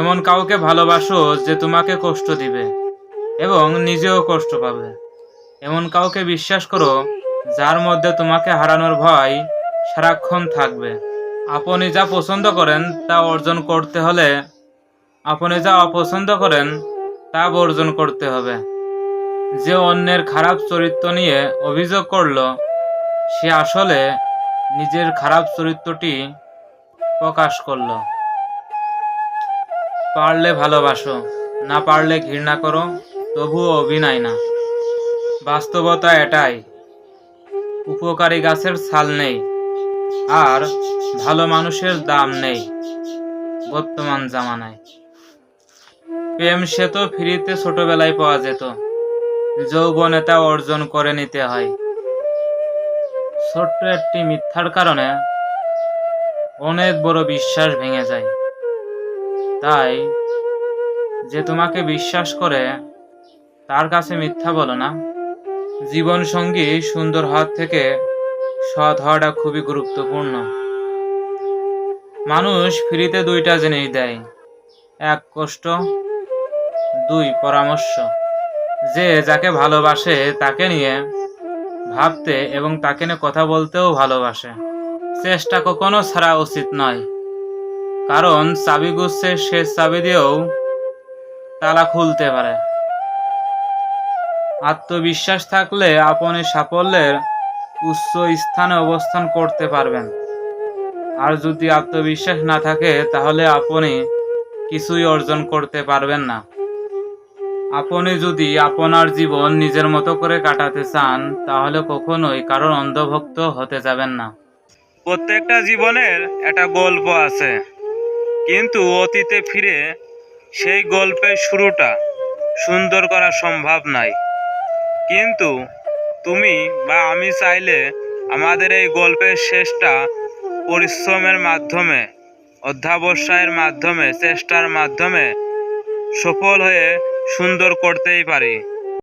এমন কাউকে ভালোবাসো যে তোমাকে কষ্ট দিবে এবং নিজেও কষ্ট পাবে। এমন কাউকে বিশ্বাস করো যার মধ্যে তোমাকে হারানোর ভয় সারাক্ষণ থাকবে। আপনি যা পছন্দ করেন তা অর্জন করতে হলে আপনি যা অপছন্দ করেন তা বর্জন করতে হবে। যে অন্যের খারাপ চরিত্র নিয়ে অভিযোগ করলো সে আসলে নিজের খারাপ চরিত্রটি প্রকাশ করলো। পারলে ভালোবাসো, না পারলে ঘৃণা করো, তবুও অভিনয় না। বাস্তবতা এটাই, উপকারী গাছের ছাল নেই আর ভালো মানুষের দাম নেই বর্তমান জামানায়। প্রেম সে তো ফ্রিতে ছোটবেলায় পাওয়া যেত, যৌবনে তা অর্জন করে নিতে হয়। ছোট্ট একটি মিথ্যার কারণে অনেক বড় বিশ্বাস ভেঙে যায়। তাই যে তোমাকে বিশ্বাস করে তার কাছে মিথ্যা বলো না। জীবন সঙ্গী সুন্দর হওয়ার থেকে সৎ হওয়াটা খুবই গুরুত্বপূর্ণ। মানুষ ফ্রিতে দুইটা জিনিস দেয়, এক কষ্ট, দুই পরামর্শ। যে যাকে ভালোবাসে তাকে নিয়ে ভাবতে এবং তাকে নিয়ে কথা বলতেও ভালোবাসে। চেষ্টা কখনো ছাড়া উচিত নয়, কারণ চাবি গুচ্ছের শেষ চাবি দিয়েও তালা খুলতে পারে। আত্মবিশ্বাস থাকলে আপনি সাফল্যের উচ্চ স্থানে অবস্থান করতে পারবেন, আর যদি আত্মবিশ্বাস না থাকে তাহলে আপনি কিছুই অর্জন করতে পারবেন না। আপনি যদি আপনার জীবন নিজের মতো করে কাটাতে চান তাহলে কখনোই কারোর অন্ধভক্ত হতে যাবেন না। প্রত্যেকটা জীবনের একটা গল্প আছে, কিন্তু অতীতে ফিরে সেই গল্পের শুরুটা সুন্দর করা সম্ভব নয়। কিন্তু তুমি বা আমি চাইলে আমাদের এই গল্পের শেষটা পরিশ্রমের মাধ্যমে, অধ্যাবসায়ের মাধ্যমে, চেষ্টার মাধ্যমে সফল হয়ে সুন্দর করতেই পারি।